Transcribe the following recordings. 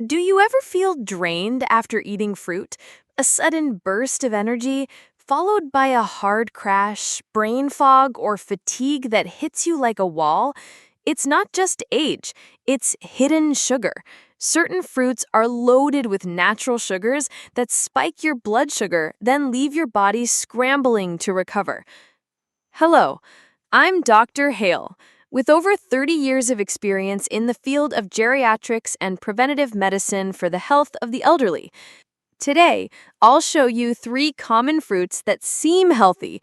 Do you ever feel drained after eating fruit? A sudden burst of energy, followed by a hard crash, brain fog, or fatigue that hits you like a wall? It's not just age, it's hidden sugar. Certain fruits are loaded with natural sugars that spike your blood sugar, then leave your body scrambling to recover. Hello, I'm Dr. Hale. With over 30 years of experience in the field of geriatrics and preventative medicine for the health of the elderly, today I'll show you 3 common fruits that seem healthy,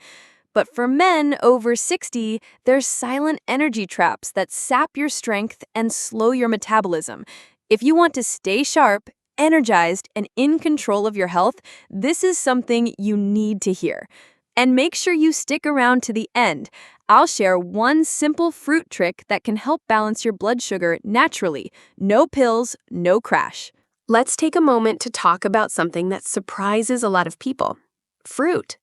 but for men over 60, they're silent energy traps that sap your strength and slow your metabolism. If you want to stay sharp, energized, and in control of your health, this is something you need to hear. And make sure you stick around to the end. I'll share one simple fruit trick that can help balance your blood sugar naturally. No pills, no crash. Let's take a moment to talk about something that surprises a lot of people: fruit.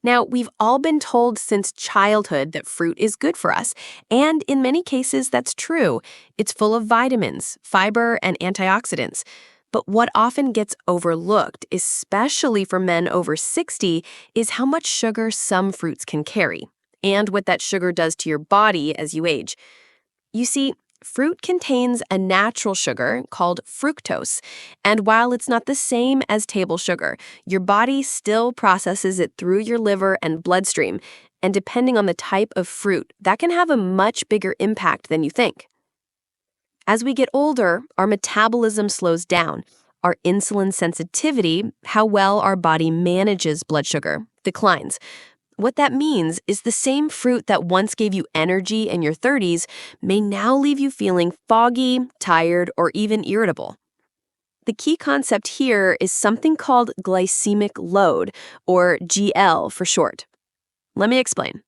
Now, we've all been told since childhood that fruit is good for us, and in many cases that's true. It's full of vitamins, fiber, and antioxidants. But what often gets overlooked, especially for men over 60, is how much sugar some fruits can carry, and what that sugar does to your body as you age. You see, fruit contains a natural sugar called fructose, and while it's not the same as table sugar, your body still processes it through your liver and bloodstream, and depending on the type of fruit, that can have a much bigger impact than you think. As we get older, our metabolism slows down. Our insulin sensitivity, how well our body manages blood sugar, declines. What that means is the same fruit that once gave you energy in your 30s may now leave you feeling foggy, tired, or even irritable. The key concept here is something called glycemic load, or GL for short. Let me explain.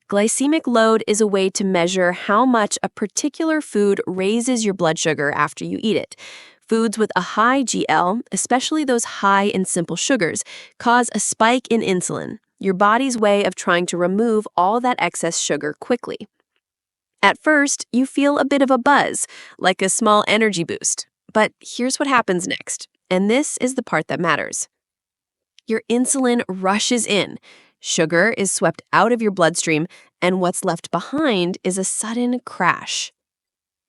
Glycemic load is a way to measure how much a particular food raises your blood sugar after you eat it. Foods with a high GL, especially those high in simple sugars, cause a spike in insulin, your body's way of trying to remove all that excess sugar quickly. At first, you feel a bit of a buzz, like a small energy boost. But here's what happens next, and this is the part that matters. Your insulin rushes in. Sugar is swept out of your bloodstream, and what's left behind is a sudden crash.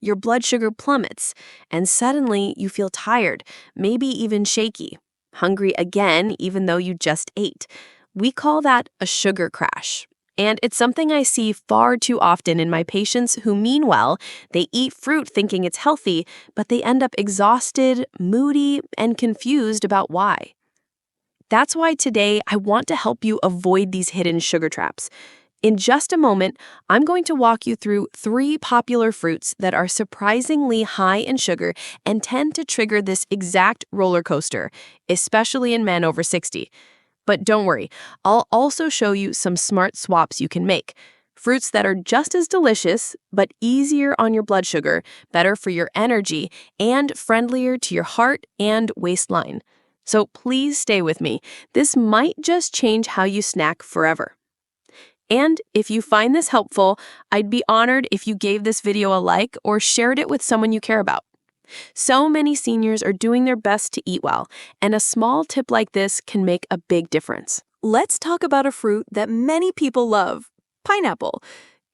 Your blood sugar plummets, and suddenly you feel tired, maybe even shaky, hungry again even though you just ate. We call that a sugar crash, and it's something I see far too often in my patients who mean well. They eat fruit thinking it's healthy, but they end up exhausted, moody, and confused about why. That's why today I want to help you avoid these hidden sugar traps. In just a moment, I'm going to walk you through 3 popular fruits that are surprisingly high in sugar and tend to trigger this exact roller coaster, especially in men over 60. But don't worry, I'll also show you some smart swaps you can make. Fruits that are just as delicious, but easier on your blood sugar, better for your energy, and friendlier to your heart and waistline. So please stay with me. This might just change how you snack forever. And if you find this helpful, I'd be honored if you gave this video a like or shared it with someone you care about. So many seniors are doing their best to eat well, and a small tip like this can make a big difference. Let's talk about a fruit that many people love: pineapple.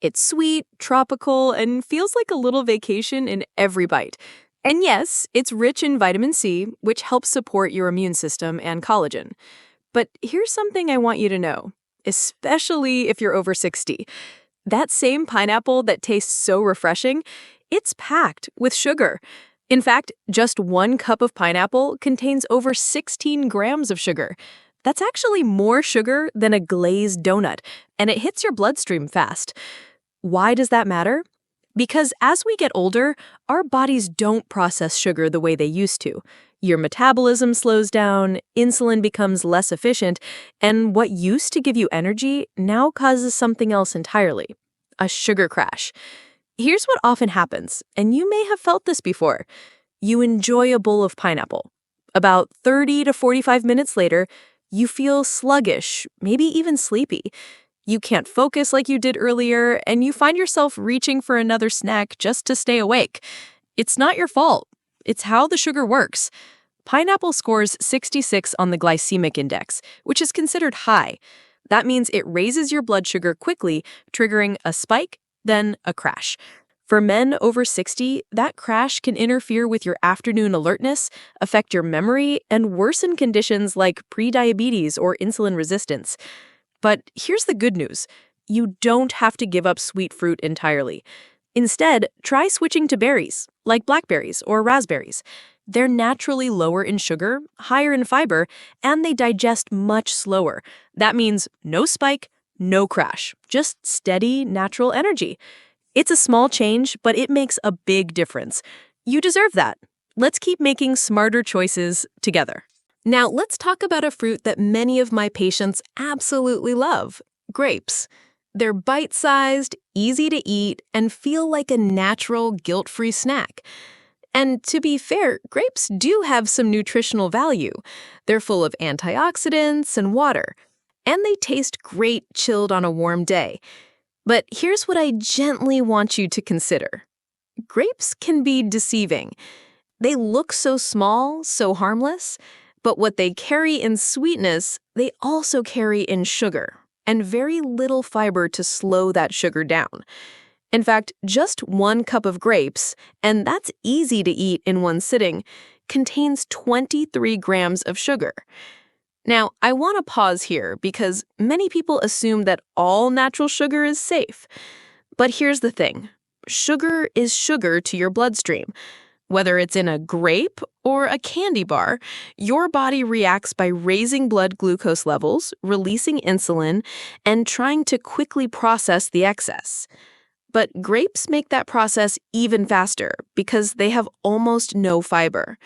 It's sweet, tropical, and feels like a little vacation in every bite. And yes, it's rich in vitamin C, which helps support your immune system and collagen. But here's something I want you to know, especially if you're over 60. That same pineapple that tastes so refreshing, it's packed with sugar. In fact, just 1 cup of pineapple contains over 16 grams of sugar. That's actually more sugar than a glazed donut, and it hits your bloodstream fast. Why does that matter? Because as we get older, our bodies don't process sugar the way they used to. Your metabolism slows down, insulin becomes less efficient, and what used to give you energy now causes something else entirely: a sugar crash. Here's what often happens, and you may have felt this before. You enjoy a bowl of pineapple. About 30 to 45 minutes later, you feel sluggish, maybe even sleepy. You can't focus like you did earlier, and you find yourself reaching for another snack just to stay awake. It's not your fault. it's how the sugar works. Pineapple scores 66 on the glycemic index, which is considered high. That means it raises your blood sugar quickly, triggering a spike, then a crash. For men over 60, that crash can interfere with your afternoon alertness, affect your memory, and worsen conditions like prediabetes or insulin resistance. But here's the good news. You don't have to give up sweet fruit entirely. Instead, try switching to berries, like blackberries or raspberries. They're naturally lower in sugar, higher in fiber, and they digest much slower. That means no spike, no crash, just steady, natural energy. It's a small change, but it makes a big difference. You deserve that. Let's keep making smarter choices together. Now, let's talk about a fruit that many of my patients absolutely love, grapes. They're bite-sized, easy to eat, and feel like a natural, guilt-free snack. And to be fair, grapes do have some nutritional value. They're full of antioxidants and water, and they taste great chilled on a warm day. But here's what I gently want you to consider. Grapes can be deceiving. They look so small, so harmless, but what they carry in sweetness, they also carry in sugar, and very little fiber to slow that sugar down. In fact, just 1 cup of grapes, and that's easy to eat in one sitting, contains 23 grams of sugar. Now, I want to pause here because many people assume that all natural sugar is safe. But here's the thing. Sugar is sugar to your bloodstream. Whether it's in a grape or a candy bar, your body reacts by raising blood glucose levels, releasing insulin, and trying to quickly process the excess. But grapes make that process even faster because they have almost no fiber.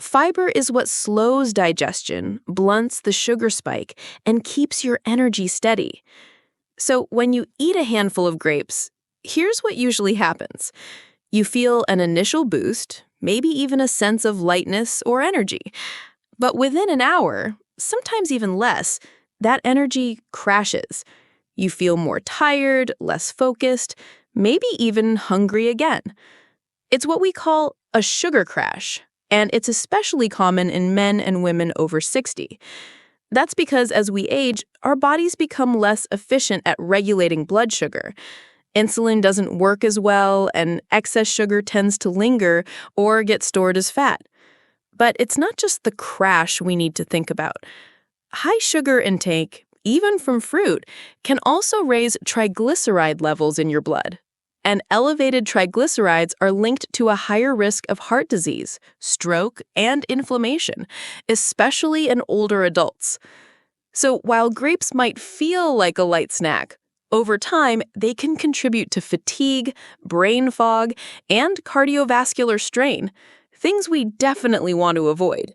Fiber is what slows digestion, blunts the sugar spike, and keeps your energy steady. So when you eat a handful of grapes, here's what usually happens. You feel an initial boost, maybe even a sense of lightness or energy. But within an hour, sometimes even less, that energy crashes. You feel more tired, less focused, maybe even hungry again. It's what we call a sugar crash, and it's especially common in men and women over 60. That's because as we age, our bodies become less efficient at regulating blood sugar. Insulin doesn't work as well, and excess sugar tends to linger or get stored as fat. But it's not just the crash we need to think about. High sugar intake, even from fruit, can also raise triglyceride levels in your blood. And elevated triglycerides are linked to a higher risk of heart disease, stroke, and inflammation, especially in older adults. So while grapes might feel like a light snack, over time, they can contribute to fatigue, brain fog, and cardiovascular strain, things we definitely want to avoid.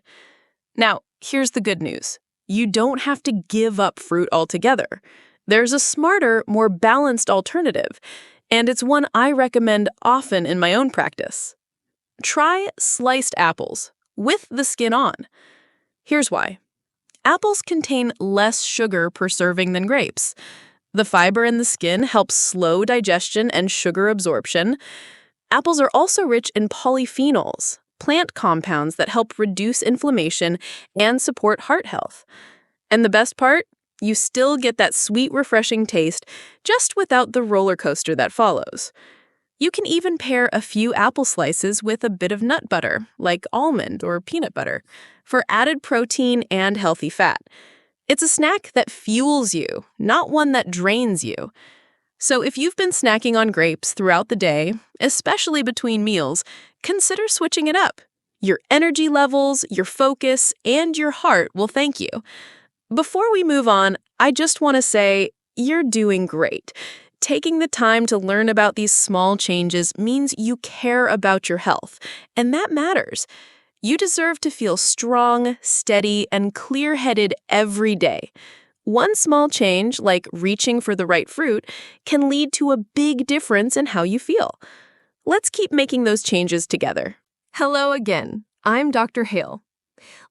Now, here's the good news. You don't have to give up fruit altogether. There's a smarter, more balanced alternative, and it's one I recommend often in my own practice. Try sliced apples, with the skin on. Here's why. Apples contain less sugar per serving than grapes. The fiber in the skin helps slow digestion and sugar absorption. Apples are also rich in polyphenols, plant compounds that help reduce inflammation and support heart health. And the best part? You still get that sweet, refreshing taste, just without the roller coaster that follows. You can even pair a few apple slices with a bit of nut butter, like almond or peanut butter, for added protein and healthy fat. It's a snack that fuels you, not one that drains you. So if you've been snacking on grapes throughout the day, especially between meals, consider switching it up. Your energy levels, your focus, and your heart will thank you. Before we move on, I just want to say you're doing great. Taking the time to learn about these small changes means you care about your health, and that matters. You deserve to feel strong, steady, and clear-headed every day. One small change, like reaching for the right fruit, can lead to a big difference in how you feel. Let's keep making those changes together. Hello again. I'm Dr. Hale.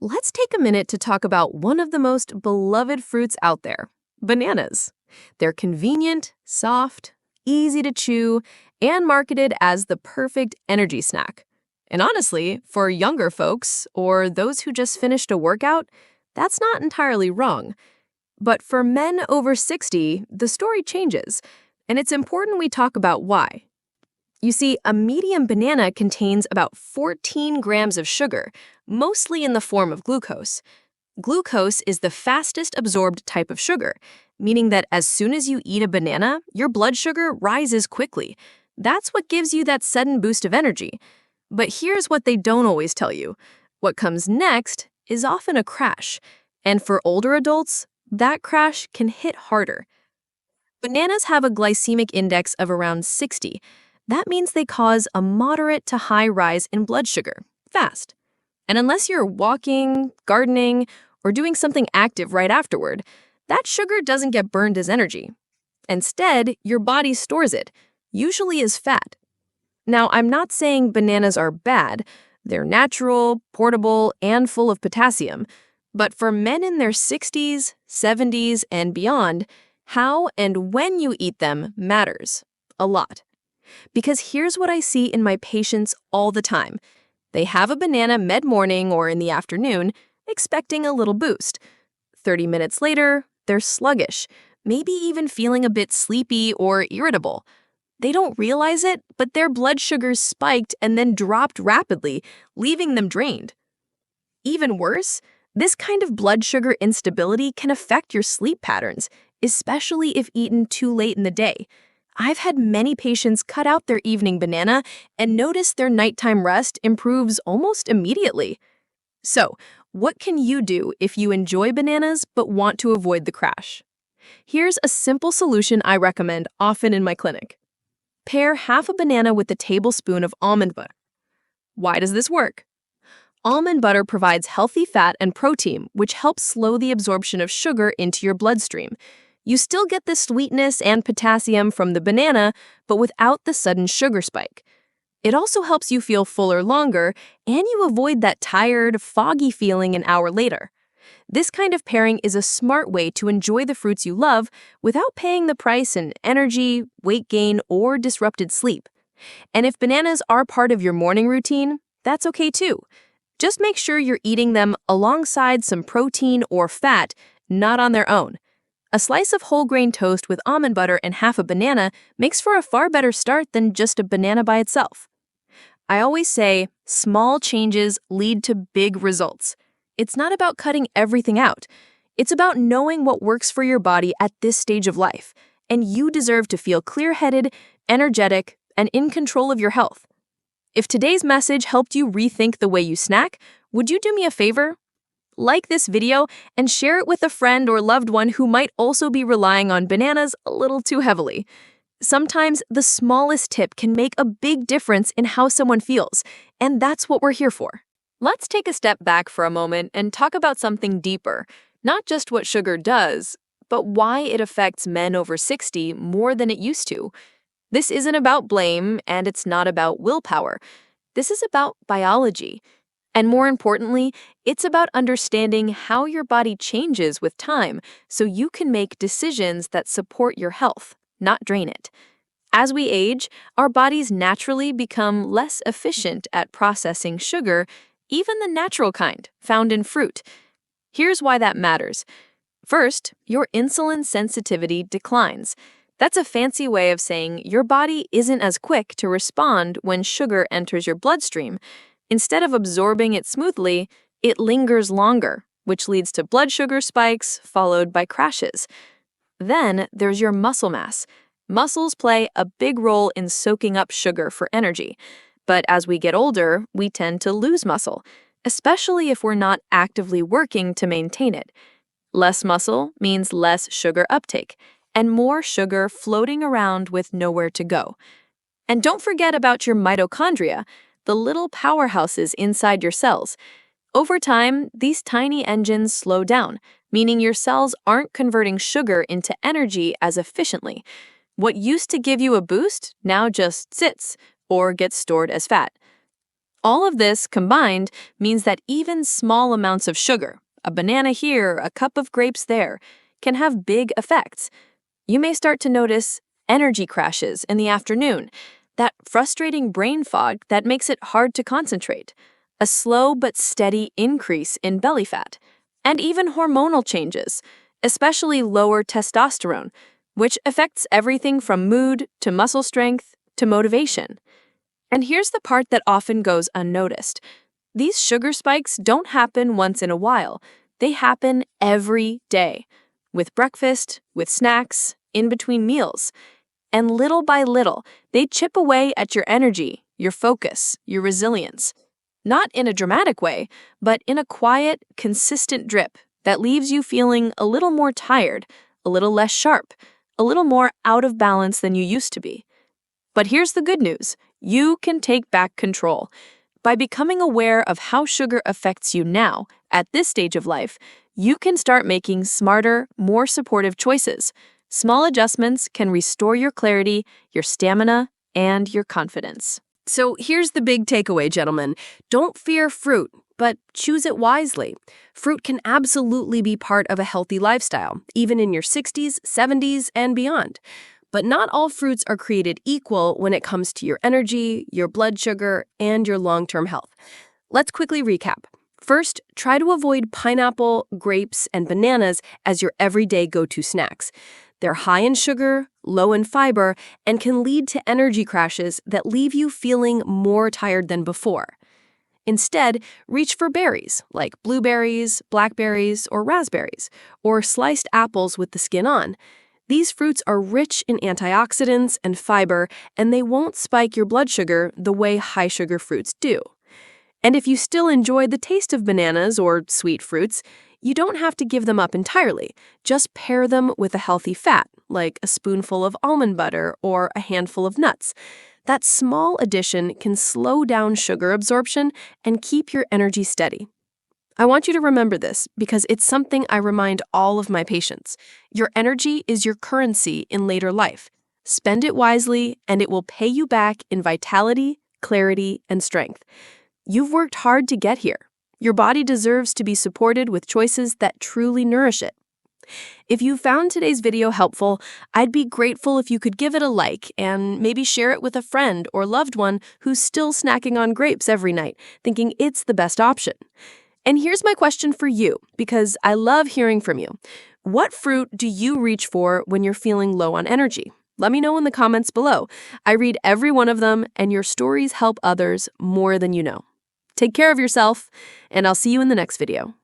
Let's take a minute to talk about one of the most beloved fruits out there, bananas. They're convenient, soft, easy to chew, and marketed as the perfect energy snack. And honestly, for younger folks or those who just finished a workout, that's not entirely wrong. But for men over 60, the story changes, and it's important we talk about why. You see, a medium banana contains about 14 grams of sugar, mostly in the form of glucose. Glucose is the fastest absorbed type of sugar, meaning that as soon as you eat a banana, your blood sugar rises quickly. That's what gives you that sudden boost of energy. But here's what they don't always tell you. What comes next is often a crash. And for older adults, that crash can hit harder. Bananas have a glycemic index of around 60. That means they cause a moderate to high rise in blood sugar, fast. And unless you're walking, gardening, or doing something active right afterward, that sugar doesn't get burned as energy. Instead, your body stores it, usually as fat. Now, I'm not saying bananas are bad. They're natural, portable, and full of potassium. But for men in their 60s, 70s, and beyond, how and when you eat them matters a lot. Because here's what I see in my patients all the time. They have a banana mid-morning or in the afternoon, expecting a little boost. 30 minutes later, they're sluggish, maybe even feeling a bit sleepy or irritable. They don't realize it, but their blood sugars spiked and then dropped rapidly, leaving them drained. Even worse, this kind of blood sugar instability can affect your sleep patterns, especially if eaten too late in the day. I've had many patients cut out their evening banana and notice their nighttime rest improves almost immediately. So, what can you do if you enjoy bananas but want to avoid the crash? Here's a simple solution I recommend often in my clinic. Pair half a banana with a tablespoon of almond butter. Why does this work? Almond butter provides healthy fat and protein, which helps slow the absorption of sugar into your bloodstream. You still get the sweetness and potassium from the banana, but without the sudden sugar spike. It also helps you feel fuller longer, and you avoid that tired, foggy feeling an hour later. This kind of pairing is a smart way to enjoy the fruits you love without paying the price in energy, weight gain, or disrupted sleep. And if bananas are part of your morning routine, that's okay too. Just make sure you're eating them alongside some protein or fat, not on their own. A slice of whole grain toast with almond butter and half a banana makes for a far better start than just a banana by itself. I always say, small changes lead to big results. It's not about cutting everything out. It's about knowing what works for your body at this stage of life, and you deserve to feel clear-headed, energetic, and in control of your health. If today's message helped you rethink the way you snack, would you do me a favor? Like this video and share it with a friend or loved one who might also be relying on bananas a little too heavily. Sometimes the smallest tip can make a big difference in how someone feels, and that's what we're here for. Let's take a step back for a moment and talk about something deeper, not just what sugar does, but why it affects men over 60 more than it used to. This isn't about blame, and it's not about willpower. This is about biology. And more importantly, it's about understanding how your body changes with time so you can make decisions that support your health, not drain it. As we age, our bodies naturally become less efficient at processing sugar, even the natural kind, found in fruit. Here's why that matters. First, your insulin sensitivity declines. That's a fancy way of saying your body isn't as quick to respond when sugar enters your bloodstream. Instead of absorbing it smoothly, it lingers longer, which leads to blood sugar spikes followed by crashes. Then there's your muscle mass. Muscles play a big role in soaking up sugar for energy. But as we get older, we tend to lose muscle, especially if we're not actively working to maintain it. Less muscle means less sugar uptake, and more sugar floating around with nowhere to go. And don't forget about your mitochondria, the little powerhouses inside your cells. Over time, these tiny engines slow down, meaning your cells aren't converting sugar into energy as efficiently. What used to give you a boost now just sits or gets stored as fat. All of this combined means that even small amounts of sugar, a banana here, a cup of grapes there, can have big effects. You may start to notice energy crashes in the afternoon, that frustrating brain fog that makes it hard to concentrate, a slow but steady increase in belly fat, and even hormonal changes, especially lower testosterone, which affects everything from mood to muscle strength to motivation. And here's the part that often goes unnoticed. These sugar spikes don't happen once in a while. They happen every day, with breakfast, with snacks, in between meals. And little by little, they chip away at your energy, your focus, your resilience. Not in a dramatic way, but in a quiet, consistent drip that leaves you feeling a little more tired, a little less sharp, a little more out of balance than you used to be. But here's the good news. You can take back control. By becoming aware of how sugar affects you now, at this stage of life, you can start making smarter, more supportive choices. Small adjustments can restore your clarity, your stamina, and your confidence. So here's the big takeaway, gentlemen. Don't fear fruit, but choose it wisely. Fruit can absolutely be part of a healthy lifestyle, even in your 60s, 70s, and beyond. But not all fruits are created equal when it comes to your energy, your blood sugar, and your long-term health. Let's quickly recap. First, try to avoid pineapple, grapes, and bananas as your everyday go-to snacks. They're high in sugar, low in fiber, and can lead to energy crashes that leave you feeling more tired than before. Instead, reach for berries like blueberries, blackberries, or raspberries, or sliced apples with the skin on. These fruits are rich in antioxidants and fiber, and they won't spike your blood sugar the way high-sugar fruits do. And if you still enjoy the taste of bananas or sweet fruits, you don't have to give them up entirely. Just pair them with a healthy fat, like a spoonful of almond butter or a handful of nuts. That small addition can slow down sugar absorption and keep your energy steady. I want you to remember this because it's something I remind all of my patients. Your energy is your currency in later life. Spend it wisely, and it will pay you back in vitality, clarity, and strength. You've worked hard to get here. Your body deserves to be supported with choices that truly nourish it. If you found today's video helpful, I'd be grateful if you could give it a like and maybe share it with a friend or loved one who's still snacking on grapes every night, thinking it's the best option. And here's my question for you, because I love hearing from you. What fruit do you reach for when you're feeling low on energy? Let me know in the comments below. I read every one of them, and your stories help others more than you know. Take care of yourself, and I'll see you in the next video.